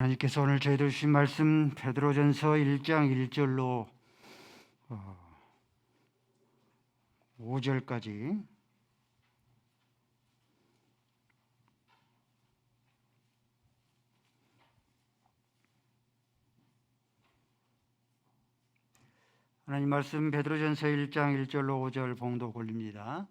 하나님께서 오늘 저희들 주신 말씀 베드로전서 1장 1절로 5절까지 하나님 말씀 베드로전서 1장 1절로 5절 봉독 올립니다.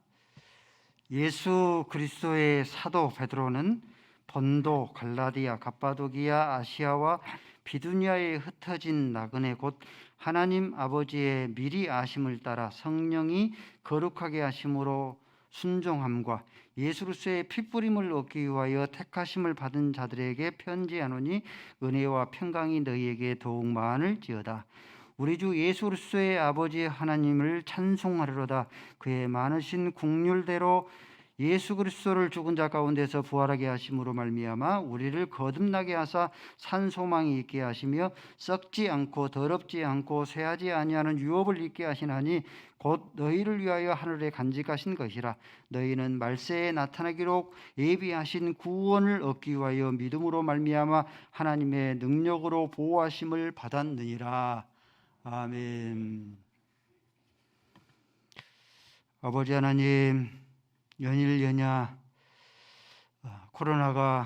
예수 그리스도의 사도 베드로는 본도, 갈라디아, 갑바도기아, 아시아와 비두니아에 흩어진 나그네 곧 하나님 아버지의 미리 아심을 따라 성령이 거룩하게 하심으로 순종함과 예수 그리스도의 피뿌림을 얻기 위하여 택하심을 받은 자들에게 편지하노니 은혜와 평강이 너희에게 더욱 많을지어다. 우리 주 예수 그리스도의 아버지 하나님을 찬송하리로다. 그의 많으신 긍휼대로 예수 그리스도를 죽은 자 가운데서 부활하게 하심으로 말미암아 우리를 거듭나게 하사 산 소망이 있게 하시며 썩지 않고 더럽지 않고 쇠하지 아니하는 유업을 있게 하시나니 곧 너희를 위하여 하늘에 간직하신 것이라. 너희는 말세에 나타나기로 예비하신 구원을 얻기 위하여 믿음으로 말미암아 하나님의 능력으로 보호하심을 받았느니라. 아멘. 아버지 하나님, 연일 연야 코로나가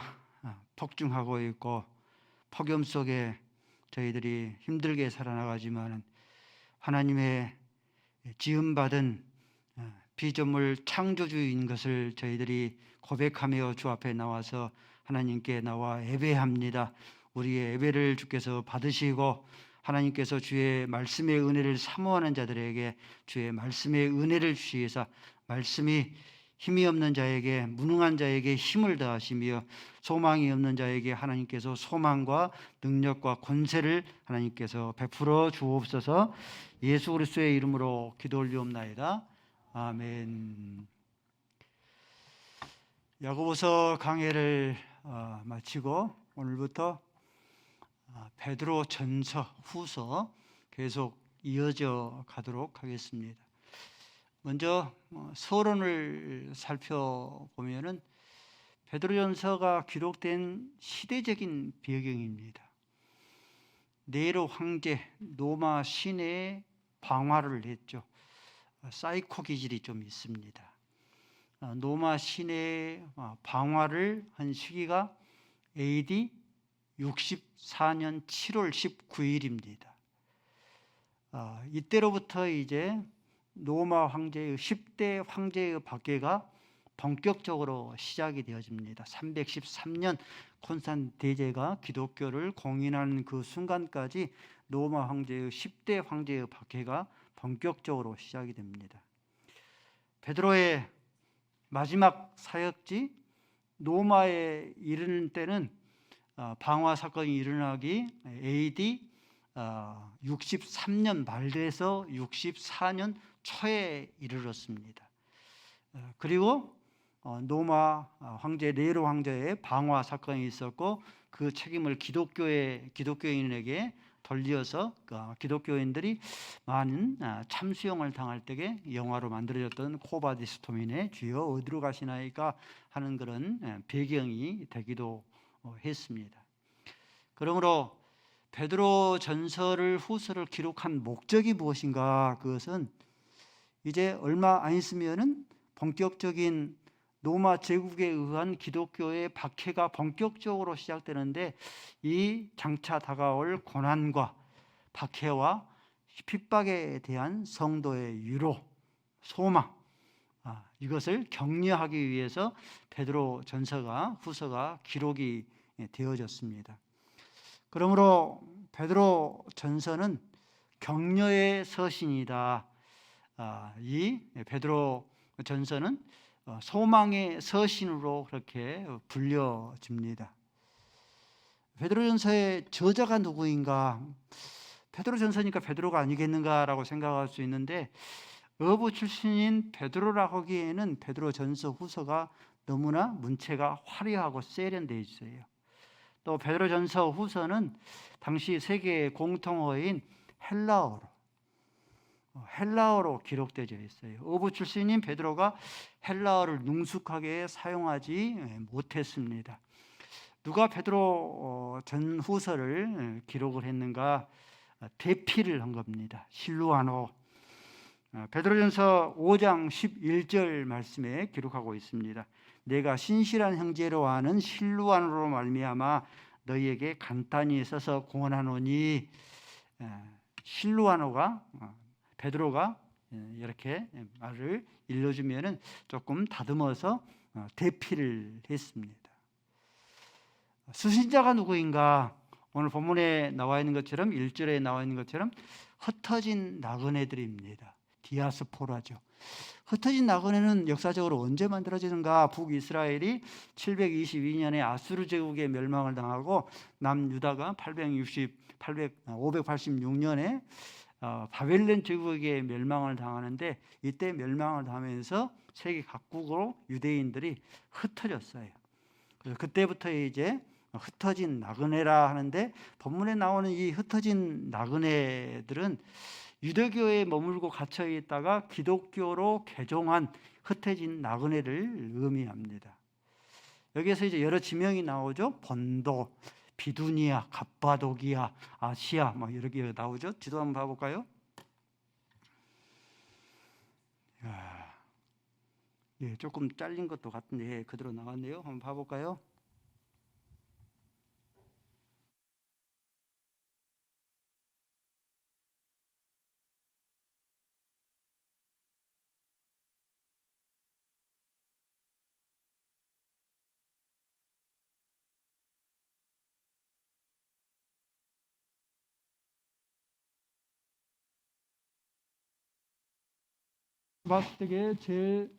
폭증하고 있고 폭염 속에 저희들이 힘들게 살아나가지만 하나님의 지음받은 피조물 창조주인 것을 저희들이 고백하며 주 앞에 나와서 하나님께 나와 예배합니다. 우리의 예배를 주께서 받으시고 하나님께서 주의 말씀의 은혜를 사모하는 자들에게 주의 말씀의 은혜를 주시사 말씀이 힘이 없는 자에게, 무능한 자에게 힘을 더하시며 소망이 없는 자에게 하나님께서 소망과 능력과 권세를 하나님께서 베풀어 주옵소서. 예수 그리스도의 이름으로 기도 올리옵나이다. 아멘. 야고보서 강해를 마치고 오늘부터 베드로 전서 후서 계속 이어져 가도록 하겠습니다. 먼저 서론을 살펴보면은 베드로전서가 기록된 시대적인 배경입니다. 네로 황제 로마 시내에 방화를 했죠. 사이코 기질이 좀 있습니다. 로마 시내에 방화를 한 시기가 AD 64년 7월 19일입니다. 이때로부터 이제 로마 황제의 10대 황제의 박해가 본격적으로 시작이 되어집니다. 313년 콘스탄 대제가 기독교를 공인하는 그 순간까지 로마 황제의 10대 황제의 박해가 본격적으로 시작이 됩니다. 베드로의 마지막 사역지 로마에 이르는 때는 방화 사건이 일어나기 AD 63년 말에서 64년 초에 이르렀습니다. 그리고 로마 황제 네로 황제의 방화 사건이 있었고 그 책임을 기독교인에게 돌려서 기독교인들이 많은 참수형을 당할 때에 영화로 만들어졌던 코바디스 토민의 주여 어디로 가시나이까 하는 그런 배경이 되기도 했습니다. 그러므로 베드로 전서를 후서를 기록한 목적이 무엇인가? 그것은 이제 얼마 안 있으면은 본격적인 로마 제국에 의한 기독교의 박해가 본격적으로 시작되는데 이 장차 다가올 고난과 박해와 핍박에 대한 성도의 위로, 소망, 이것을 격려하기 위해서 베드로 전서가 후서가 기록이 되어졌습니다. 그러므로 베드로 전서는 격려의 서신이다. 이 베드로 전서는 소망의 서신으로 그렇게 불려집니다. 베드로 전서의 저자가 누구인가? 베드로 전서니까 베드로가 아니겠는가라고 생각할 수 있는데 어부 출신인 베드로라고 하기에는 베드로 전서 후서가 너무나 문체가 화려하고 세련되어 있어요. 또 베드로 전서 후서는 당시 세계 공통어인 헬라어로 기록되어 있어요. 어부 출신인 베드로가 헬라어를 능숙하게 사용하지 못했습니다. 누가 베드로 전후서를 기록을 했는가? 대피를 한 겁니다. 실루아노. 베드로전서 5장 11절 말씀에 기록하고 있습니다. 내가 신실한 형제로 아는 실루아노로 말미암아 너희에게 간단히 써서 공언하노니. 실루아노가 베드로가 이렇게 말을 일러주면은 조금 다듬어서 대피를 했습니다. 수신자가 누구인가? 오늘 본문에 나와 있는 것처럼 1절에 나와 있는 것처럼 흩어진 나그네들입니다. 디아스포라죠. 흩어진 나그네는 역사적으로 언제 만들어지는가? 북이스라엘이 722년에 아수르 제국의 멸망을 당하고 남유다가 586년에 바벨론 제국의 멸망을 당하는데, 이때 멸망을 당하면서 세계 각국으로 유대인들이 흩어졌어요. 그래서 그때부터 이제 흩어진 나그네라 하는데, 본문에 나오는 이 흩어진 나그네들은 유대교에 머물고 갇혀 있다가 기독교로 개종한 흩어진 나그네를 의미합니다. 여기에서 이제 여러 지명이 나오죠. 본도, 비두니아, 갑바도기아, 아시아 막 이렇게 나오죠. 지도 한번 봐볼까요? 예, 조금 잘린 것도 같은데 그대로 나왔네요. 한번 봐볼까요? 봤을 때에 제일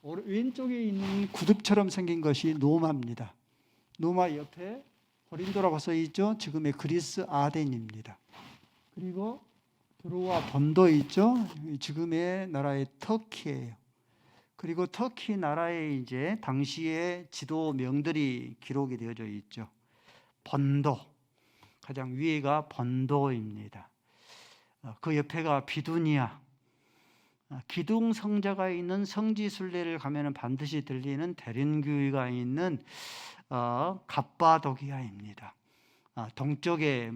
왼쪽에 있는 구둣처럼 생긴 것이 노마입니다. 노마 옆에 고린도라고 써 있죠. 지금의 그리스 아덴입니다. 그리고 드로와 본도 있죠. 지금의 나라의 터키예요. 그리고 터키 나라에 이제 당시의 지도명들이 기록이 되어져 있죠. 본도, 가장 위에가 본도입니다. 그 옆에가 비두니아. 기둥 성자가 있는 성지순례를 가면 반드시 들리는 대련교회가 있는 갑바도기아입니다. 동쪽에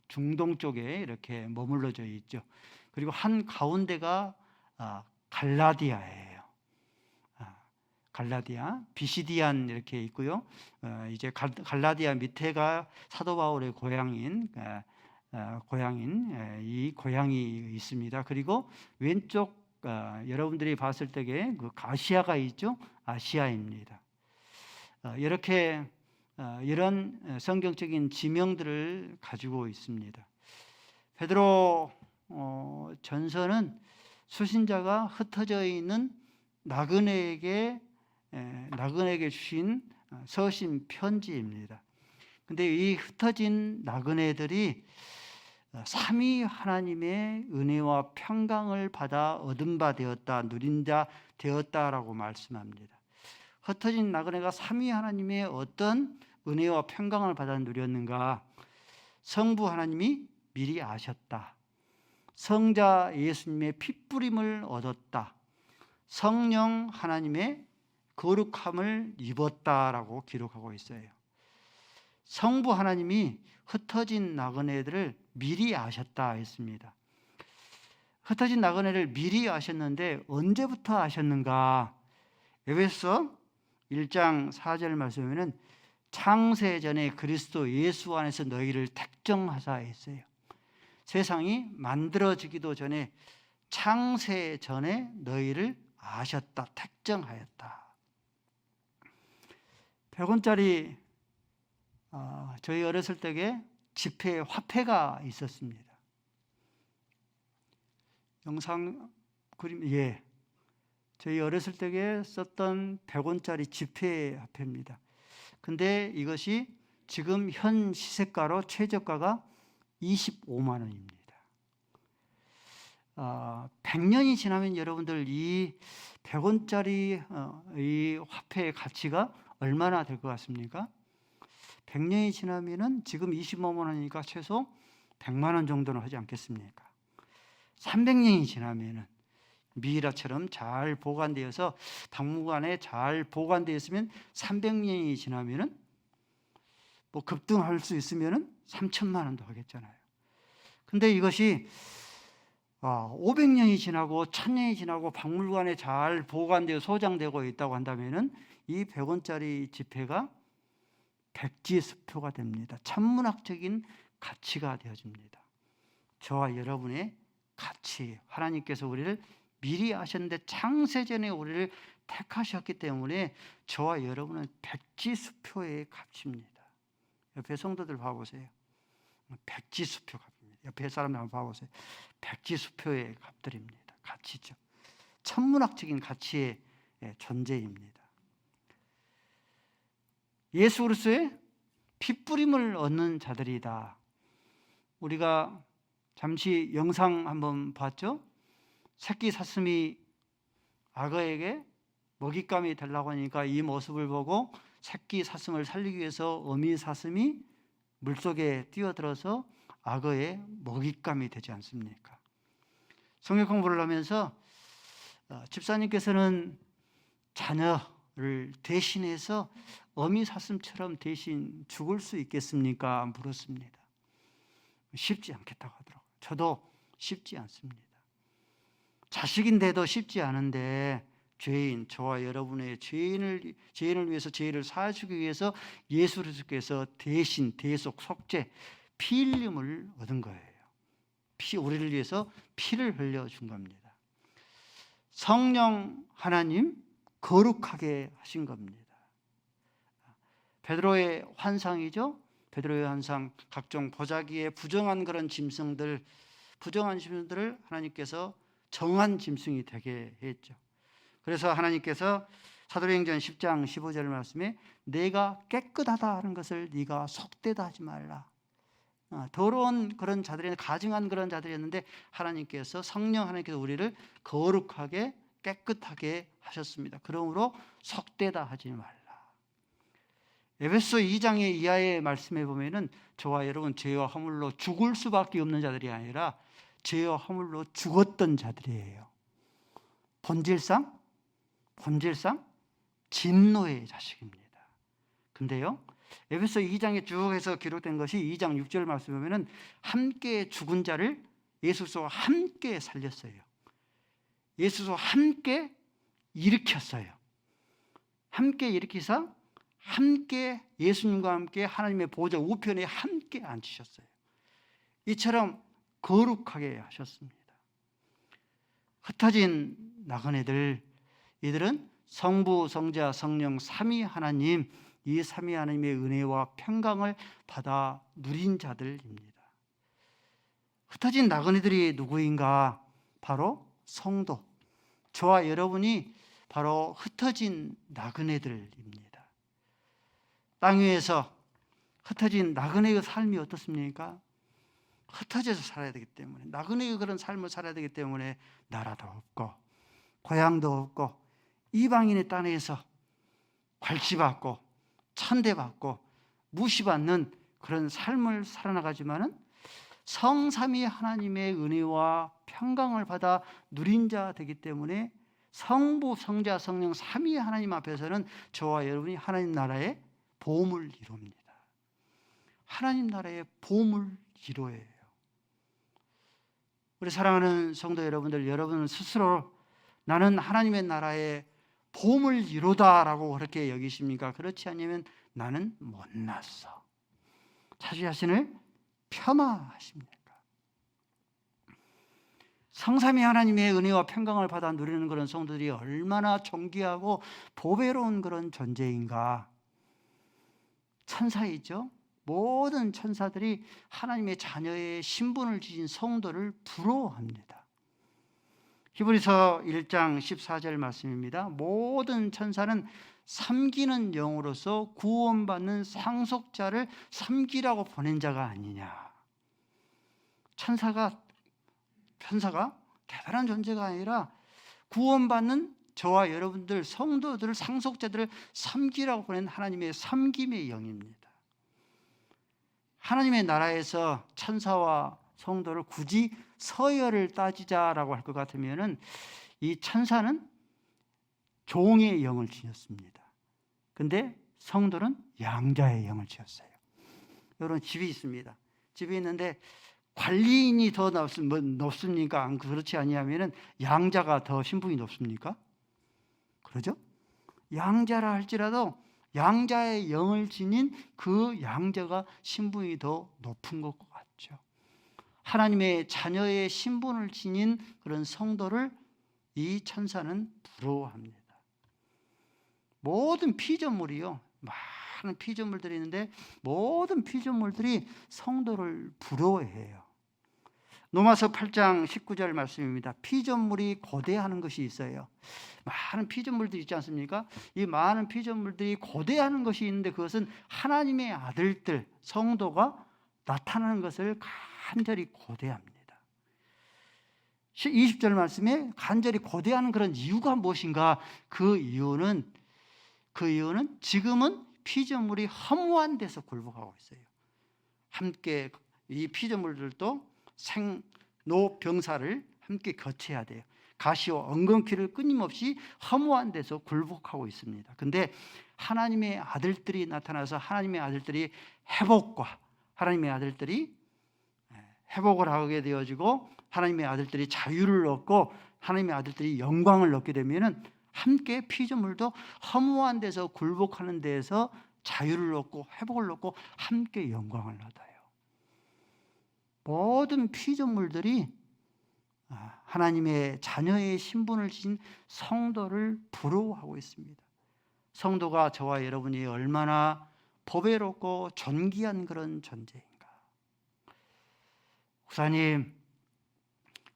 중동 쪽에 이렇게 머물러져 있죠. 그리고 한 가운데가 갈라디아예요. 갈라디아, 비시디안 이렇게 있고요. 이제 갈라디아 밑에가 사도 바울의 고향인 이 고향이 있습니다. 그리고 왼쪽 여러분들이 봤을 때에 그 아시아가 있죠. 아시아입니다. 이렇게 이런 성경적인 지명들을 가지고 있습니다. 베드로 전서는 수신자가 흩어져 있는 나그네에게 주신 서신 편지입니다. 근데 이 흩어진 나그네들이 삼위 하나님의 은혜와 평강을 받아 얻은 바 되었다, 누린 자 되었다라고 말씀합니다. 흩어진 나그네가 삼위 하나님의 어떤 은혜와 평강을 받아 누렸는가? 성부 하나님이 미리 아셨다. 성자 예수님의 핏부림을 얻었다. 성령 하나님의 거룩함을 입었다라고 기록하고 있어요. 성부 하나님이 흩어진 나그네들을 미리 아셨다 했습니다. 흩어진 나그네를 미리 아셨는데 언제부터 아셨는가? 에베소 1장 4절 말씀에는 창세전에 그리스도 예수 안에서 너희를 택정하사 했어요. 세상이 만들어지기도 전에 창세전에 너희를 아셨다, 택정하였다. 100원짜리 저희 어렸을 때에 지폐 화폐가 있었습니다. 영상 그림, 예. 저희 어렸을 때에 썼던 100원짜리 지폐 화폐입니다. 근데 이것이 지금 현 시세가로 최저가가 25만 원입니다. 100년이 지나면 여러분들 이 100원짜리 이 화폐의 가치가 얼마나 될 것 같습니까? 100년이 지나면은 지금 25만 원이니까 최소 100만 원 정도는 하지 않겠습니까? 300년이 지나면은 미이라처럼 잘 보관되어서 박물관에 잘 보관되어 있으면 300년이 지나면은 뭐 급등할 수 있으면은 3천만 원도 하겠잖아요. 근데 이것이 500년이 지나고 1000년이 지나고 박물관에 잘 보관되어 소장되고 있다고 한다면은 이 100원짜리 지폐가 백지수표가 됩니다. 천문학적인 가치가 되어집니다. 저와 여러분의 가치, 하나님께서 우리를 미리 아셨는데 창세전에 우리를 택하셨기 때문에 저와 여러분은 백지수표의 값입니다. 옆에 성도들 봐보세요. 백지수표 값입니다. 옆에 사람들 한번 봐보세요. 백지수표의 값들입니다. 가치죠. 천문학적인 가치의 존재입니다. 예수 그리스도의 핏부림을 얻는 자들이다. 우리가 잠시 영상 한번 봤죠? 새끼 사슴이 악어에게 먹잇감이 되려고 하니까 이 모습을 보고 새끼 사슴을 살리기 위해서 어미 사슴이 물속에 뛰어들어서 악어의 먹잇감이 되지 않습니까? 성경 공부를 하면서 집사님께서는 자녀를 대신해서 어미 사슴처럼 대신 죽을 수 있겠습니까? 물었습니다. 쉽지 않겠다고 하더라고요. 저도 쉽지 않습니다. 자식인데도 쉽지 않은데 죄인, 저와 여러분의 죄인을 위해서 죄를 사해주기 위해서 예수 그리스도께서 대신 대속 속죄 피 흘림을 얻은 거예요. 우리를 위해서 피를 흘려준 겁니다. 성령 하나님 거룩하게 하신 겁니다. 베드로의 환상이죠. 베드로의 환상, 각종 보자기에 부정한 그런 짐승들, 부정한 짐승들을 하나님께서 정한 짐승이 되게 했죠. 그래서 하나님께서 사도행전 10장 15절 말씀에 내가 깨끗하다는 것을 네가 속되다 하지 말라. 더러운 그런 자들이 가증한 그런 자들이었는데 하나님께서 성령 하나님께서 우리를 거룩하게 깨끗하게 하셨습니다. 그러므로 속되다 하지 말라. 에베소 2장의 이하의 말씀에 보면은 저와 여러분 죄와 허물로 죽을 수밖에 없는 자들이 아니라 죄와 허물로 죽었던 자들이에요. 본질상 진노의 자식입니다. 근데요, 에베소 2장에 쭉 해서 기록된 것이 2장 6절 말씀에 보면은 함께 죽은 자를 예수와 함께 살렸어요. 예수와 함께 일으켰어요. 함께 일으키사 함께 예수님과 함께 하나님의 보좌 우편에 함께 앉히셨어요. 이처럼 거룩하게 하셨습니다. 흩어진 나그네들, 이들은 성부, 성자, 성령 삼위 하나님, 이 삼위 하나님의 은혜와 평강을 받아 누린 자들입니다. 흩어진 나그네들이 누구인가? 바로 성도, 저와 여러분이 바로 흩어진 나그네들입니다. 땅 위에서 흩어진 나그네의 삶이 어떻습니까? 흩어져서 살아야 되기 때문에, 나그네의 그런 삶을 살아야 되기 때문에 나라도 없고 고향도 없고 이방인의 땅에서 괄치받고 천대받고 무시받는 그런 삶을 살아나가지만은 성삼위 하나님의 은혜와 평강을 받아 누린 자 되기 때문에 성부, 성자, 성령 삼위 하나님 앞에서는 저와 여러분이 하나님 나라의 보물 1호입니다. 하나님 나라의 보물 1호예요. 우리 사랑하는 성도 여러분들, 여러분 스스로 나는 하나님의 나라의 보물 1호다라고 그렇게 여기십니까? 그렇지 않으면 나는 못났어. 자기 자신을 폄하하십니까? 성삼위 하나님의 은혜와 평강을 받아 누리는 그런 성도들이 얼마나 존귀하고 보배로운 그런 존재인가. 천사이죠. 모든 천사들이 하나님의 자녀의 신분을 지닌 성도를 부러워합니다. 히브리서 1장 14절 말씀입니다. 모든 천사는 섬기는 영으로서 구원받는 상속자를 섬기라고 보낸 자가 아니냐. 천사가 대단한 존재가 아니라 구원받는 저와 여러분들 성도들을, 상속자들을 섬기라고 보낸 하나님의 섬김의 영입니다. 하나님의 나라에서 천사와 성도를 굳이 서열을 따지자라고 할 것 같으면은 이 천사는 종의 영을 지녔습니다. 근데 성도는 양자의 영을 지었어요. 이런 집이 있습니다. 집이 있는데 관리인이 더 높습니까? 그렇지 아니하면 양자가 더 신분이 높습니까? 그러죠? 양자라 할지라도 양자의 영을 지닌 그 양자가 신분이 더 높은 것 같죠. 하나님의 자녀의 신분을 지닌 그런 성도를 이 천사는 부러워합니다. 모든 피조물이요, 많은 피조물들이 있는데 모든 피조물들이 성도를 부러워해요. 로마서 8장 19절 말씀입니다. 피조물이 고대하는 것이 있어요. 많은 피조물들이 있지 않습니까? 이 많은 피조물들이 고대하는 것이 있는데 그것은 하나님의 아들들, 성도가 나타나는 것을 간절히 고대합니다. 20절 말씀에 간절히 고대하는 그런 이유가 무엇인가? 그 이유는 지금은 피조물이 허무한 데서 굴복하고 있어요. 함께 이 피조물들도 생로병사를 함께 거쳐야 돼요. 가시와 엉겅퀴를 끊임없이 허무한 데서 굴복하고 있습니다. 근데 하나님의 아들들이 나타나서 하나님의 아들들이 하나님의 아들들이 회복을 하게 되어지고 하나님의 아들들이 자유를 얻고 하나님의 아들들이 영광을 얻게 되면은 함께 피조물도 허무한 데서 굴복하는 데에서 자유를 얻고 회복을 얻고 함께 영광을 얻어요. 모든 피조물들이 하나님의 자녀의 신분을 지닌 성도를 부러워하고 있습니다. 성도가 저와 여러분이 얼마나 보배롭고 존귀한 그런 존재인가. 목사님,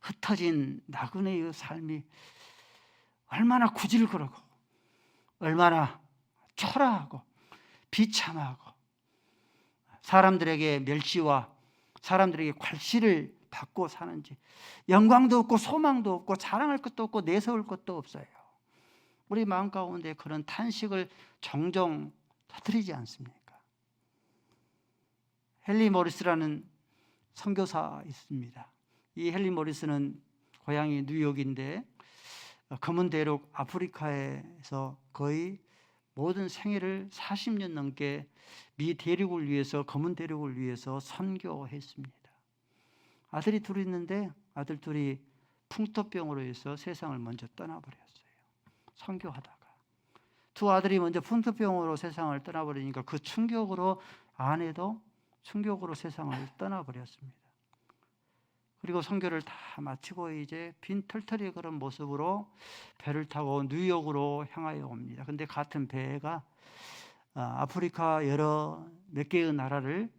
흩어진 나그네의 삶이 얼마나 구질거리고 얼마나 초라하고 비참하고 사람들에게 멸시와 사람들에게 괄시를 받고 사는지, 영광도 없고 소망도 없고 자랑할 것도 없고 내세울 것도 없어요. 우리 마음 가운데 그런 탄식을 종종 터뜨리지 않습니까? 헨리 모리스라는 선교사 있습니다. 이 헨리 모리스는 고향이 뉴욕인데 검은 대륙 아프리카에서 거의 모든 생애를 40년 넘게 미 대륙을 위해서, 검은 대륙을 위해서 선교했습니다. 아들이 둘이 있는데 아들 둘이 풍토병으로 해서 세상을 먼저 떠나버렸어요. 선교하다가 두 아들이 먼저 풍토병으로 세상을 떠나버리니까 그 충격으로 아내도 충격으로 세상을 떠나버렸습니다. 그리고 선교를 다 마치고 이제 빈털터리 그런 모습으로 배를 타고 뉴욕으로 향하여 옵니다. 근데 같은 배가 아프리카 몇 개의 나라를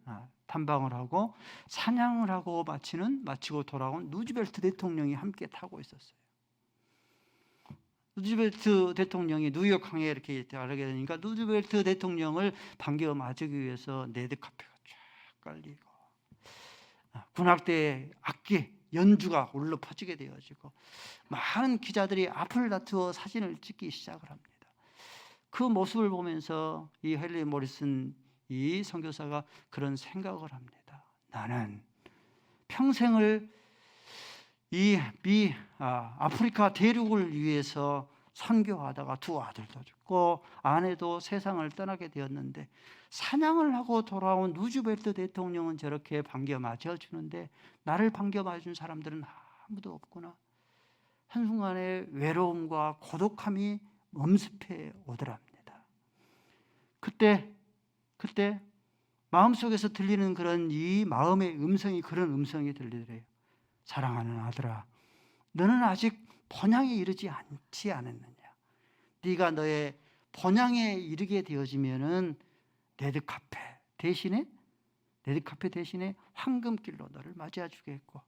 탐방을 하고 사냥을 하고 마치고 돌아온 루즈벨트 대통령이 함께 타고 있었어요. 루즈벨트 대통령이 뉴욕항에 이렇게 가게 되니까 루즈벨트 대통령을 반겨 맞기 위해서 레드카펫가 쫙 깔리고 군악대의 악기 연주가 울려 퍼지게 되어지고 많은 기자들이 앞을 다투어 사진을 찍기 시작을 합니다. 그 모습을 보면서 이 헨리 모리슨 이 선교사가 그런 생각을 합니다. 나는 평생을 이 아프리카 대륙을 위해서 선교하다가 두 아들도 죽고 아내도 세상을 떠나게 되었는데 사냥을 하고 돌아온 루즈벨트 대통령은 저렇게 반겨 맞아주는데 나를 반겨 맞은 사람들은 아무도 없구나. 한순간에 외로움과 고독함이 엄습해 오더랍니다. 그때 마음속에서 들리는 그런 이 마음의 음성이 그런 음성이 들리더래요. 사랑하는 아들아, 너는 아직 본향에 이르지 않지 않았느냐. 네가 너의 본향에 이르게 되어지면은 레드카펫 대신에 황금길로 너를 맞이해 주겠고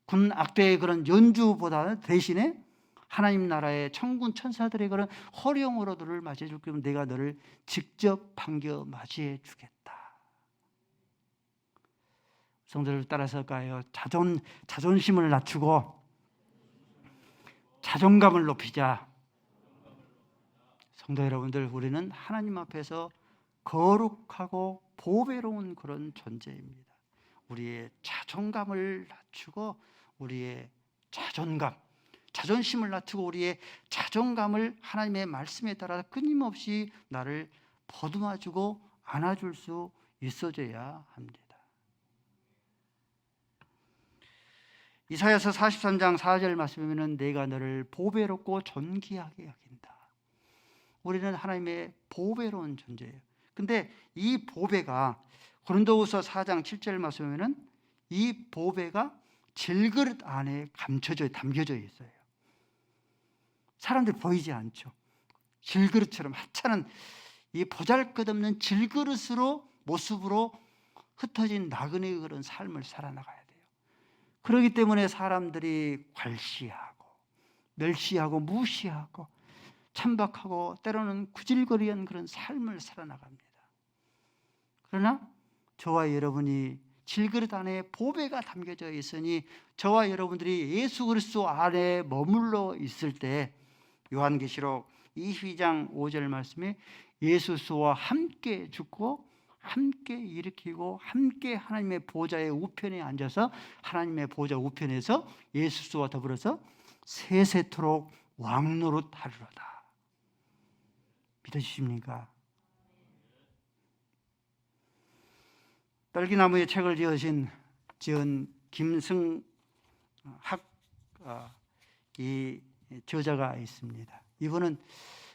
군 악대의 그런 연주보다 대신에 하나님 나라의 천군 천사들의 그런 호령으로 너를 맞이해 줄 거면 내가 너를 직접 반겨 맞이해 주겠다. 성도를 따라서가요. 자존심을 낮추고 자존감을 높이자. 성도 여러분들, 우리는 하나님 앞에서 거룩하고 보배로운 그런 존재입니다. 우리의 자존감을 낮추고 우리의 자존심을 낮추고 우리의 자존감을 하나님의 말씀에 따라 끊임없이 나를 보듬어주고 안아줄 수 있어져야 합니다. 이사야서 43장 4절 말씀이면 내가 너를 보배롭고 존귀하게 여긴다. 우리는 하나님의 보배로운 존재예요. 근데 이 보배가 고린도후서 4장 7절 말씀이면 이 보배가 질그릇 안에 담겨져 있어요. 사람들 보이지 않죠. 질그릇처럼 하찮은 이 보잘것없는 질그릇으로 모습으로 흩어진 나그네의 그런 삶을 살아나가야 돼요. 그렇기 때문에 사람들이 괄시하고 멸시하고 무시하고 천박하고 때로는 구질거리한 그런 삶을 살아나갑니다. 그러나 저와 여러분이 질그릇 안에 보배가 담겨져 있으니 저와 여러분들이 예수 그리스도 안에 머물러 있을 때 요한계시록 22장 5절 말씀에 예수와 함께 죽고 함께 일으키고 함께 하나님의 보좌의 우편에 앉아서 하나님의 보좌 우편에서 예수와 더불어서 세세토록 왕노릇하리로다. 믿으십니까? 딸기나무의 책을 지은 김승학 이 저자가 있습니다. 이분은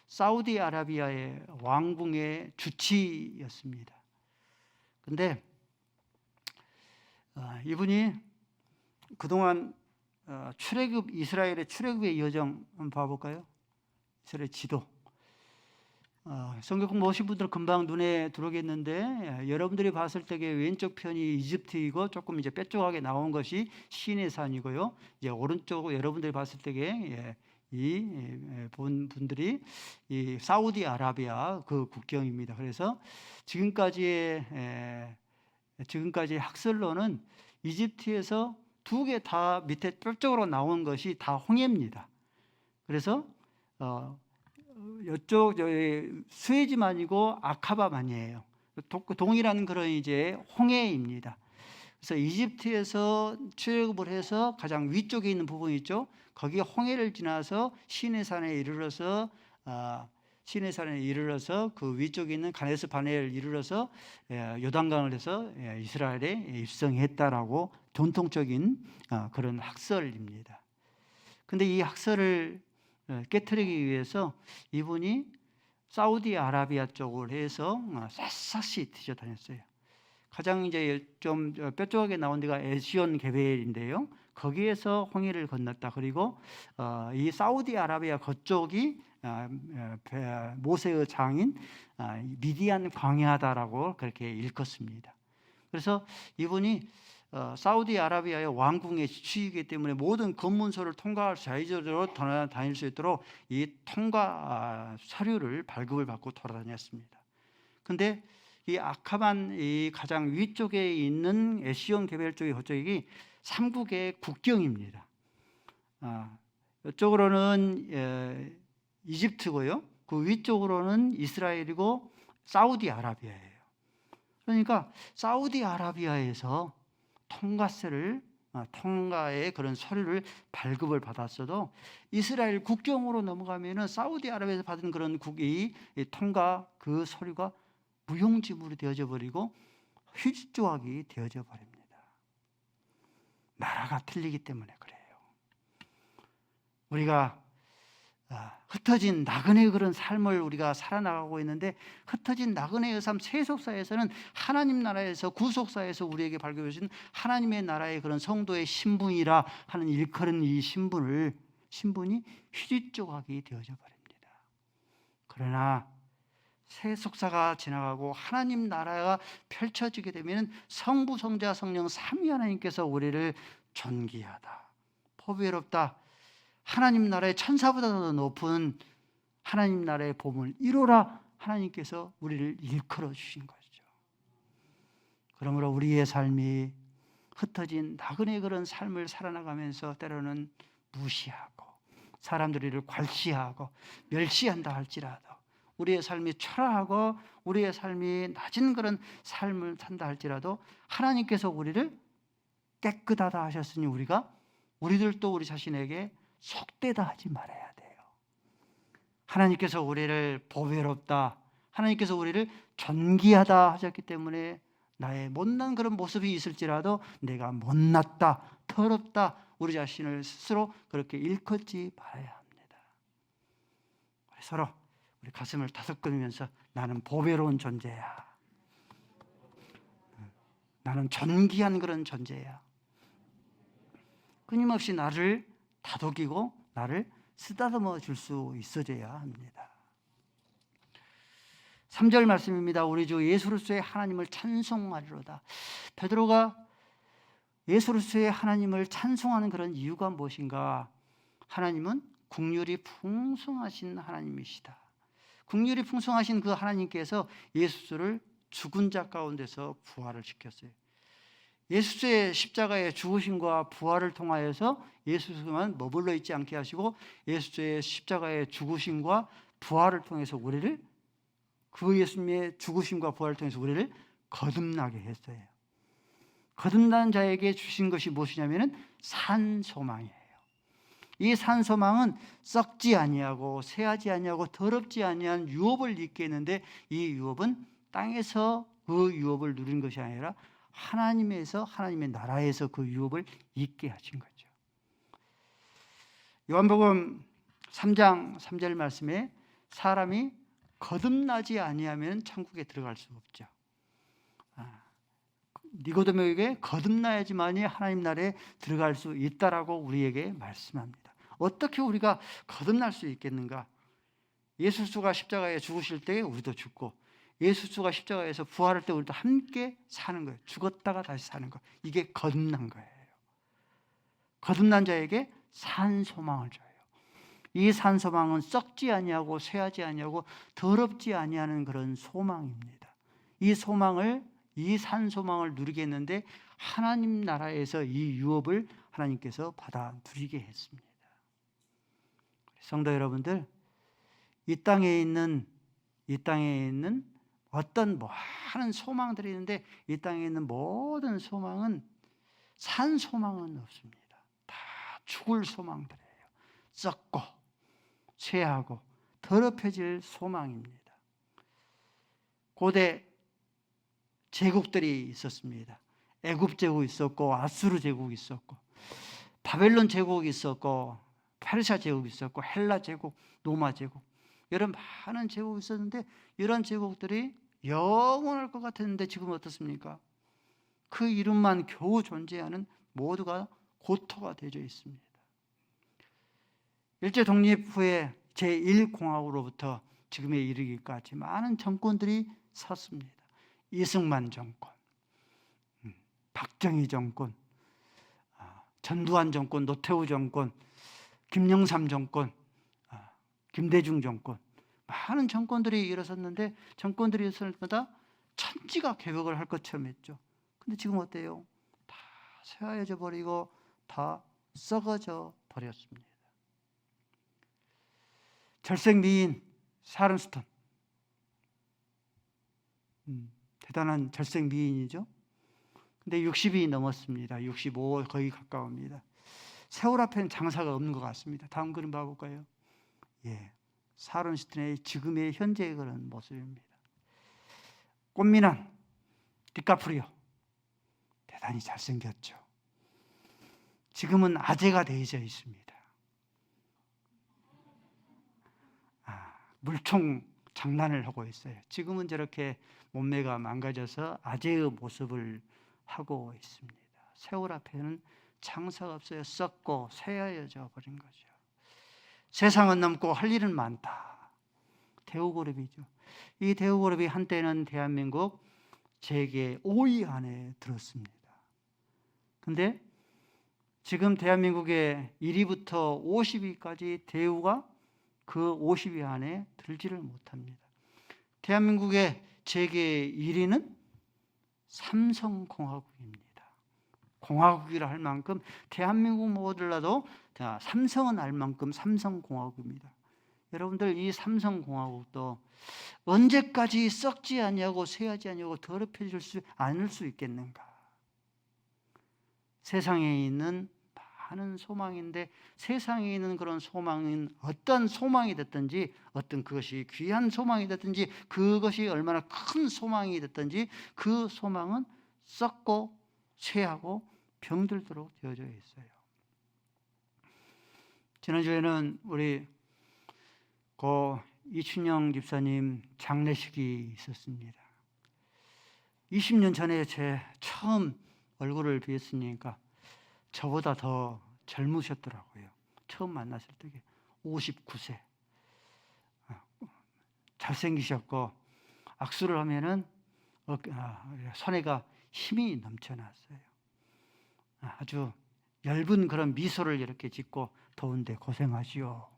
사우디아라비아의 왕궁의 주치였습니다. 근데 이분이 그동안 이스라엘의 출애굽의 여정 한번 봐볼까요? 이스라엘 지도. 성경 공부하신 분들은 금방 눈에 들어오겠는데 여러분들이 봤을 때에 왼쪽 편이 이집트이고 조금 이제 뾰족하게 나온 것이 시내산이고요. 이제 오른쪽 여러분들이 봤을 때에 이 본 분들이 이 사우디아라비아 그 국경입니다. 그래서 지금까지의 학설로는 이집트에서 두 개 다 밑에 뾰족으로 나온 것이 다 홍해입니다. 그래서 이쪽 수에즈만이고 아카바만이에요. 동일한 그런 이제 홍해입니다. 그래서 이집트에서 출애굽을 해서 가장 위쪽에 있는 부분이 있죠. 거기에 홍해를 지나서 시내산에 이르러서 그 위쪽에 있는 가데스 바네를 이르러서 요단강을 해서 이스라엘에 입성했다라고 전통적인 그런 학설입니다. 근데 이 학설을 깨트리기 위해서 이분이 사우디아라비아 쪽을 해서 샅샅이 뒤져다녔어요. 가장 이제 좀 뾰족하게 나온 데가 에시온 게벨인데요. 거기에서 홍해를 건넜다. 그리고 이 사우디아라비아 그쪽이 모세의 장인 미디안 광야다라고 그렇게 일컫습니다. 그래서 이분이 사우디아라비아의 왕궁의 주치이기 때문에 모든 검문소를 통과할 자유적으로 다닐 수 있도록 이 통과 서류를 발급을 받고 돌아다녔습니다. 근데 이 아카반 이 가장 위쪽에 있는 에시온 게벨 쪽이 그쪽이 삼국의 국경입니다. 이쪽으로는 이집트고요. 그 위쪽으로는 이스라엘이고 사우디아라비아예요. 그러니까 사우디아라비아에서 통과의 그런 서류를 발급을 받았어도 이스라엘 국경으로 넘어가면은 사우디아라비아에서 받은 그런 통과 그 서류가 무용지물이 되어져 버리고 휘지조각이 되어져 버립니다. 나라가 틀리기 때문에 그래요. 우리가 흩어진 나그네의 그런 삶을 우리가 살아나가고 있는데 흩어진 나그네의 삶 세속사에서는 하나님 나라에서 구속사에서 우리에게 발급해 주신 하나님의 나라의 그런 성도의 신분이라 하는 일컬은 이 신분이 휘지조각이 되어져 버립니다. 그러나 세속사가 지나가고 하나님 나라가 펼쳐지게 되면 성부, 성자, 성령 삼위 하나님께서 우리를 존귀하다, 보배롭다, 하나님 나라의 천사보다도 높은 하나님 나라의 보물 이루라 하나님께서 우리를 일컬어 주신 것이죠. 그러므로 우리의 삶이 흩어진 나그네 그런 삶을 살아나가면서 때로는 무시하고 사람들을 괄시하고 멸시한다 할지라도 우리의 삶이 초라하고 우리의 삶이 낮은 그런 삶을 산다 할지라도 하나님께서 우리를 깨끗하다 하셨으니 우리들도 우리 자신에게 속되다 하지 말아야 돼요. 하나님께서 우리를 보배롭다, 하나님께서 우리를 존귀하다 하셨기 때문에 나의 못난 그런 모습이 있을지라도 내가 못났다, 더럽다, 우리 자신을 스스로 그렇게 일컫지 말아야 합니다. 우리 서로 우리 가슴을 다독거리면서 나는 보배로운 존재야, 나는 존귀한 그런 존재야, 끊임없이 나를 다독이고 나를 쓰다듬어 줄 수 있어져야 합니다. 3절 말씀입니다. 우리 주 예수 그리스도의 하나님을 찬송하리로다. 베드로가 예수 그리스도의 하나님을 찬송하는 그런 이유가 무엇인가? 하나님은 국률이 풍성하신 하나님이시다. 국률이 풍성하신 그 하나님께서 예수를 죽은 자 가운데서 부활을 시켰어요. 예수의 십자가의 죽으심과 부활을 통하여서 예수만 머물러 있지 않게 하시고 예수의 십자가의 죽으심과 부활을 통해서 우리를, 그 예수님의 죽으심과 부활을 통해서 우리를 거듭나게 했어요. 거듭난 자에게 주신 것이 무엇이냐면 산 소망이에요. 이 산 소망은 썩지 아니하고 쇠하지 아니하고 더럽지 아니한 유업을 잊게 했는데, 이 유업은 땅에서 그 유업을 누린 것이 아니라 하나님에서, 하나님의 나라에서 그 유업을 잊게 하신 거죠. 요한복음 3장 3절 말씀에 사람이 거듭나지 아니하면 천국에 들어갈 수 없죠. 니고데모에게 거듭나야지만이 하나님 나라에 들어갈 수 있다라고 우리에게 말씀합니다. 어떻게 우리가 거듭날 수 있겠는가? 예수가 십자가에 죽으실 때 우리도 죽고, 예수가 십자가에서 부활할 때 우리도 함께 사는 거예요. 죽었다가 다시 사는 거. 이게 거듭난 거예요. 거듭난 자에게 산 소망을 줘요. 이 산 소망은 썩지 아니하고 쇠하지 아니하고 더럽지 아니하는 그런 소망입니다. 이 소망을, 이 산 소망을 누리게 했는데 하나님 나라에서 이 유업을 하나님께서 받아 누리게 했습니다. 성도 여러분들, 이 땅에 있는 어떤 많은 소망들이 있는데, 이 땅에 있는 모든 소망은 산 소망은 없습니다. 다 죽을 소망들이에요. 썩고 쇠하고 더럽혀질 소망입니다. 고대 제국들이 있었습니다. 애굽 제국이 있었고, 아수르 제국이 있었고, 바벨론 제국이 있었고, 페르시아 제국이 있었고, 헬라 제국, 로마 제국, 이런 많은 제국이 있었는데, 이런 제국들이 영원할 것 같았는데 지금 어떻습니까? 그 이름만 겨우 존재하는 모두가 고토가 되어 있습니다. 일제 독립 후에 제1공화국으로부터 지금에 이르기까지 많은 정권들이 섰습니다. 이승만 정권, 박정희 정권, 전두환 정권, 노태우 정권, 김영삼 정권, 김대중 정권, 많은 정권들이 일어섰는데, 정권들이 일어설 때마다 천지가 개벽을 할 것처럼 했죠. 근데 지금 어때요? 다 쇠하여져 버리고 다 썩어져 버렸습니다. 절생미인 샤론 스톤, 대단한 절생미인이죠. 근데 60이 넘었습니다. 65 거의 가까웁니다. 세월 앞에는 장사가 없는 것 같습니다. 다음 그림 봐볼까요? 예, 샤론 스톤의 지금의 현재의 그런 모습입니다. 꽃미남 디카프리오, 대단히 잘생겼죠. 지금은 아재가 되어져 있습니다. 물총 장난을 하고 있어요. 지금은 저렇게 몸매가 망가져서 아재의 모습을 하고 있습니다. 세월 앞에는 장사가 없어요. 썩고 쇠하여져 버린 거죠. 세상은 넘고 할 일은 많다. 대우그룹이죠. 이 대우그룹이 한때는 대한민국 세계 5위 안에 들었습니다. 근데 지금 대한민국의 1위부터 50위까지 대우가 그 50위 안에 들지를 못합니다. 대한민국의 세계 1위는 삼성공화국입니다. 공화국이라 할 만큼, 대한민국 모델라도 삼성은 알 만큼 삼성공화국입니다. 여러분들, 이 삼성공화국도 언제까지 썩지 아니하고 쇠하지 아니하고 더럽혀질 수 않을 수 있겠는가? 세상에 있는 많은 소망인데 세상에 있는 그런 소망은 어떤 소망이 됐든지 어떤 그것이 귀한 소망이 됐든지 그것이 얼마나 큰 소망이 됐든지 그 소망은 썩고 쇠하고 병들도록 되어져 있어요. 지난주에는 우리 고 이춘영 집사님 장례식이 있었습니다. 20년 전에 제 처음 얼굴을 뵀으니까 저보다 더 젊으셨더라고요. 처음 만났을 때 59세. 잘생기셨고 악수를 하면은 손에가 힘이 넘쳐났어요. 아주 엷은 그런 미소를 이렇게 짓고 더운데 고생하시오.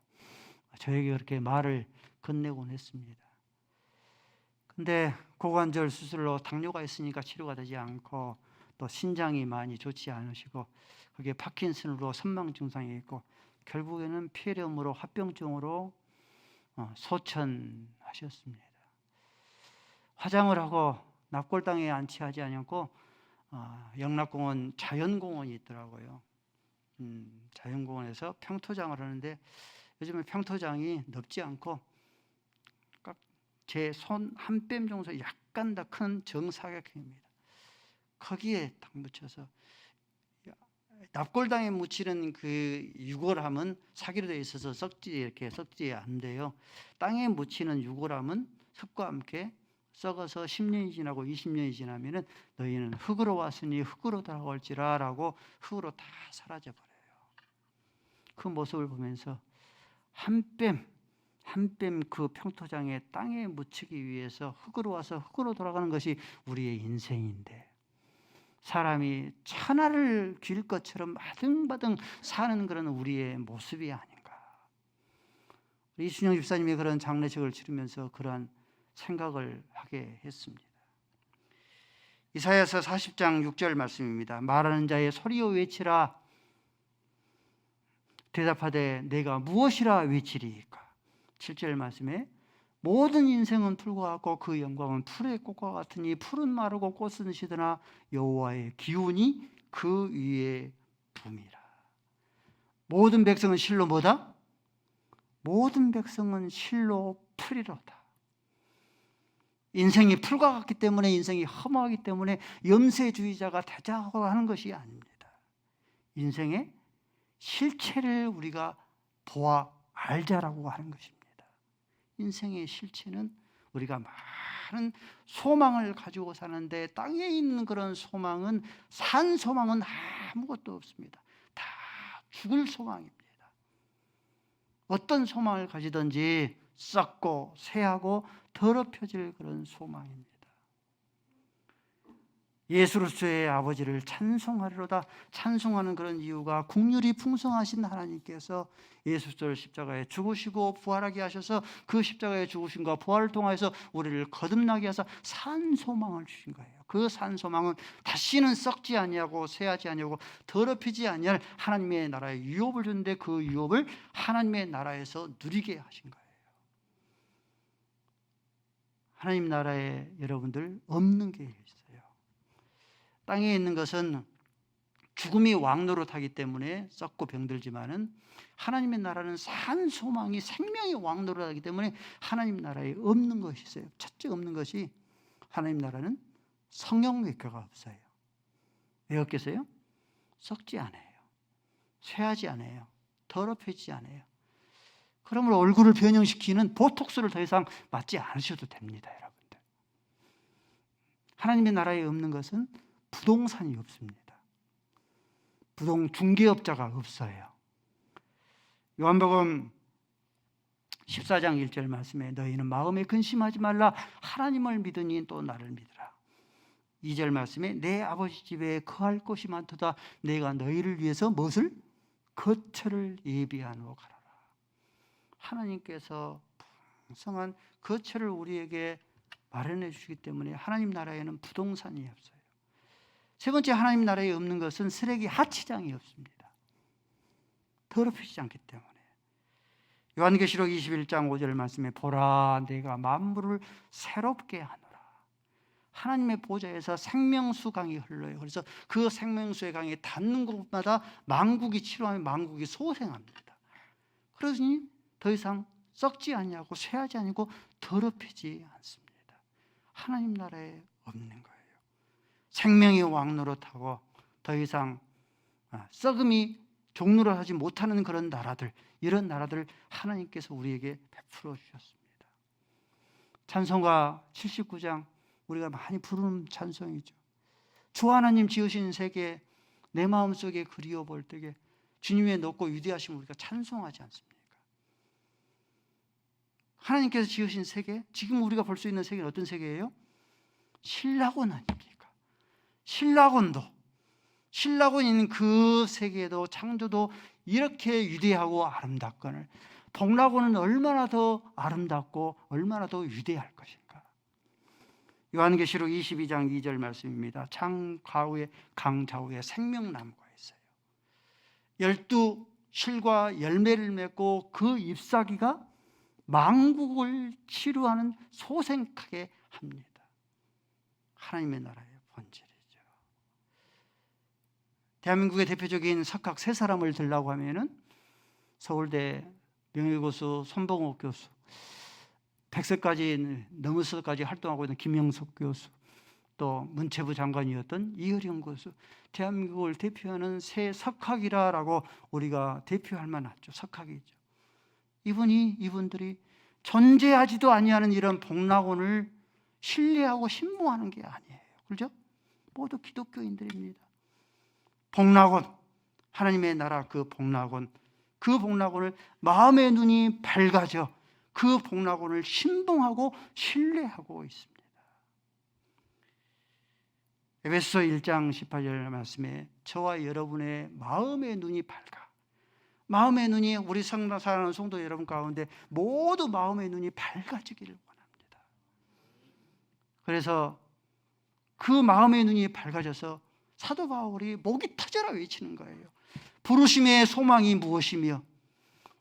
저에게 그렇게 말을 건네곤 했습니다. 근데 고관절 수술로 당뇨가 있으니까 치료가 되지 않고 또 신장이 많이 좋지 않으시고 그게 파킨슨으로 선망 증상이 있고 결국에는 폐렴으로 합병증으로 소천하셨습니다. 화장을 하고 납골당에 안치하지 않았고 영락공원 자연공원이 있더라고요. 자연공원에서 평토장을 하는데 요즘에 평토장이 넓지 않고 제 손 한 뼘 정도 약간 더 큰 정사각형입니다. 거기에 딱 묻혀서 납골당에 묻히는 그 유골함은 사기로 되어 있어서 썩지 않는데요. 땅에 묻히는 유골함은 흙과 함께 썩어서 10년이 지나고 20년이 지나면은 너희는 흙으로 왔으니 흙으로 돌아올지라라고 흙으로 다 사라져 버려요. 그 모습을 보면서 한 뼘 그 평토장에 땅에 묻히기 위해서 흙으로 와서 흙으로 돌아가는 것이 우리의 인생인데 사람이 천하를 길 것처럼 바등바등 사는 그런 우리의 모습이 아닌가. 이순영 집사님이 그런 장례식을 치르면서 그러한 생각을 하게 했습니다. 이사야서 40장 6절 말씀입니다. 말하는 자의 소리여 외치라. 대답하되 내가 무엇이라 외치리이까. 7절 말씀에 모든 인생은 풀과 같고 그 영광은 풀의 꽃과 같으니 풀은 마르고 꽃은 시드나 여호와의 기운이 그 위에 붐이라. 모든 백성은 실로 뭐다? 모든 백성은 실로 풀이로다. 인생이 풀과 같기 때문에 인생이 험하기 때문에 염세주의자가 되자고 하는 것이 아닙니다. 인생의 실체를 우리가 보아 알자라고 하는 것입니다. 인생의 실체는 우리가 많은 소망을 가지고 사는데 땅에 있는 그런 소망은 산 소망은 아무것도 없습니다. 다 죽을 소망입니다. 어떤 소망을 가지든지 썩고 쇠하고 더럽혀질 그런 소망입니다. 예수로서의 아버지를 찬송하리로다. 찬송하는 그런 이유가 국률이 풍성하신 하나님께서 예수를 십자가에 죽으시고 부활하게 하셔서 그 십자가에 죽으심과 부활을 통하여서 우리를 거듭나게 하사 산 소망을 주신 거예요. 그 산 소망은 다시는 썩지 아니하고 쇠하지 아니하고 더럽히지 아니할 하나님의 나라에 유업을 줬는데 그 유업을 하나님의 나라에서 누리게 하신 거예요. 하나님 나라에 여러분들 없는 게 있어요. 땅에 있는 것은 죽음이 왕노릇하기 때문에 썩고 병들지만은 하나님의 나라는 산 소망이 생명이 왕노릇하기 때문에 하나님 나라에 없는 것이 있어요. 첫째 없는 것이 하나님 나라는 성형외과가 없어요. 왜 없겠어요? 썩지 않아요. 쇠하지 않아요. 더럽혀지지 않아요. 그러므로 얼굴을 변형시키는 보톡스를 더 이상 맞지 않으셔도 됩니다, 여러분들. 하나님의 나라에 없는 것은 부동산이 없습니다. 부동 중개업자가 없어요. 요한복음 14장 1절 말씀에 너희는 마음에 근심하지 말라. 하나님을 믿으니 또 나를 믿으라. 2절 말씀에 내 아버지 집에 거할 곳이 많도다. 내가 너희를 위해서 무엇을? 거처를 예비하노 가라라. 하나님께서 풍성한 거처를 우리에게 마련해 주시기 때문에 하나님 나라에는 부동산이 없어요. 세 번째 하나님 나라에 없는 것은 쓰레기 하치장이 없습니다. 더럽히지 않기 때문에. 요한계시록 21장 5절 말씀에 보라 내가 만물을 새롭게 하노라. 하나님의 보좌에서 생명수 강이 흘러요. 그래서 그 생명수의 강에 닿는 곳마다 만국이 치료하며 만국이 소생합니다. 그러니 더 이상 썩지 아니하고 쇠하지 아니고 더럽히지 않습니다. 하나님 나라에 없는 거예요. 생명의 왕노릇하고 더 이상 썩음이 종노릇하지 못하는 그런 나라들, 이런 나라들을 하나님께서 우리에게 베풀어 주셨습니다. 찬송가 79장 우리가 많이 부르는 찬송이죠. 주 하나님 지으신 세계 내 마음속에 그리워 볼 때에 주님의 높고 위대하심을 우리가 찬송하지 않습니까? 하나님께서 지으신 세계, 지금 우리가 볼 수 있는 세계는 어떤 세계예요? 신라곤 아닙니까? 신라곤이 있는 그 세계도 창조도 이렇게 위대하고 아름답거늘 복락원은 얼마나 더 아름답고 얼마나 더 위대할 것인가. 요한계시록 22장 2절 말씀입니다. 창 가우에 강 좌우에 생명나무가 있어요. 12 실과 열매를 맺고 그 잎사귀가 만국을 치료하는 소생하게 합니다. 하나님의 나라의 본질이죠. 대한민국의 대표적인 석학 세 사람을 들라고 하면은 서울대 명예교수 손봉옥 교수, 100세까지 넘어서까지 활동하고 있는 김영석 교수, 또 문체부 장관이었던 이효령 교수, 대한민국을 대표하는 새 석학이라고 우리가 대표할 만하죠. 석학이죠. 이분들이 존재하지도 아니하는 이런 복락원을 신뢰하고 신봉하는 게 아니에요. 그렇죠? 모두 기독교인들입니다. 복락원, 하나님의 나라 그 복락원을 마음의 눈이 밝아져 그 복락원을 신봉하고 신뢰하고 있습니다. 에베소서 1장 18절 말씀에 저와 여러분의 마음의 눈이 밝아, 마음의 눈이 우리 사랑하는 성도 여러분 가운데 모두 마음의 눈이 밝아지기를 원합니다. 그래서 그 마음의 눈이 밝아져서 사도 바울이 목이 터져라 외치는 거예요. 부르심의 소망이 무엇이며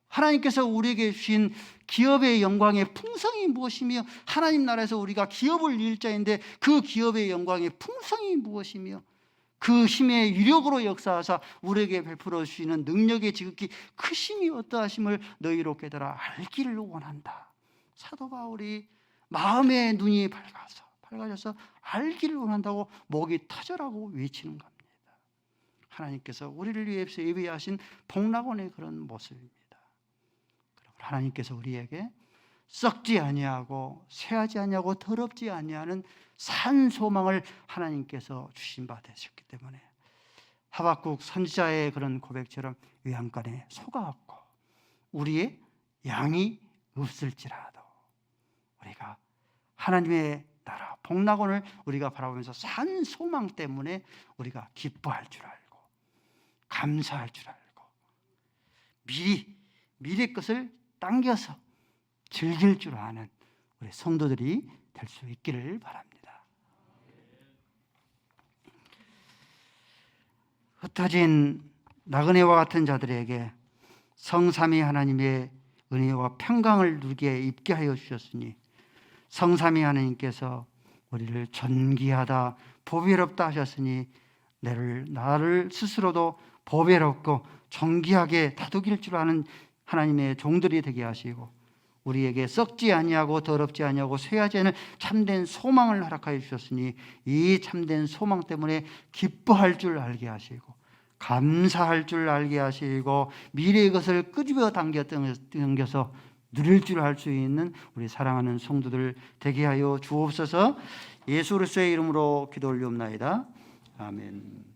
하나님께서 우리에게 주신 기업의 영광의 풍성이 무엇이며 하나님 나라에서 우리가 기업을 이룰 자인데 그 기업의 영광의 풍성이 무엇이며 그 힘의 유력으로 역사하사 우리에게 베풀어 주시는 능력의 지극히 크심이 어떠하심을 너희로 깨달아 알기를 원한다. 사도 바울이 마음의 눈이 밝아져서 알기를 원한다고 목이 터져라고 외치는 겁니다. 하나님께서 우리를 위해서 예비하신 복락원의 그런 모습입니다. 하나님께서 우리에게 썩지 아니하고 쇠하지 아니하고 더럽지 아니하는 산 소망을 하나님께서 주신 바 되셨기 때문에 하박국 선지자의 그런 고백처럼 외양간에 소가 없고 우리의 양이 없을지라도 우리가 하나님의 나라 복락원을 우리가 바라보면서 산 소망 때문에 우리가 기뻐할 줄 알고 감사할 줄 알고 미래 것을 당겨서 즐길 줄 아는 우리 성도들이 될 수 있기를 바랍니다. 흩어진 나그네와 같은 자들에게 성삼위 하나님의 은혜와 평강을 누리게 입게 하여 주셨으니 성삼위 하나님께서 우리를 존귀하다 보배롭다 하셨으니 나를 스스로도 보배롭고 존귀하게 다독일 줄 아는 하나님의 종들이 되게 하시고 우리에게 썩지 아니하고 더럽지 아니하고 쇠하지 않은 참된 소망을 허락하여 주셨으니 이 참된 소망 때문에 기뻐할 줄 알게 하시고 감사할 줄 알게 하시고 미래의 것을 끄집어 당겨서 누릴 줄 알 수 있는 우리 사랑하는 성도들 되게 하여 주옵소서. 예수 그리스도의 이름으로 기도 올리옵나이다. 아멘.